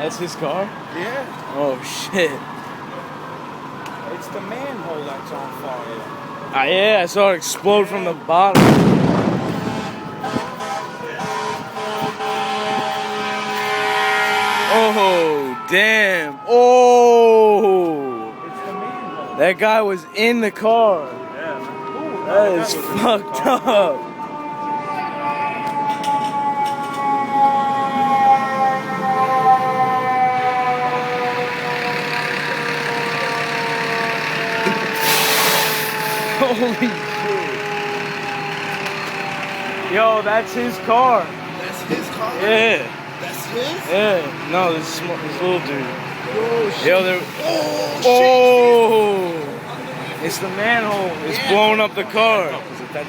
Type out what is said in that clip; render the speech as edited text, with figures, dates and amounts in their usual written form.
That's his car? Yeah. Oh shit. It's the manhole that's on fire. Yeah, I saw it explode from the bottom. Oh, damn. Oh. It's the manhole. That guy was in the car. Yeah. That is fucked up. Holy shit. Yo, that's his car. That's his car? Yeah. That's his? Yeah. No, this little dude. Oh, shit. Yo, they're... Oh, Oh! It's the manhole. It's blowing up the car. Is it that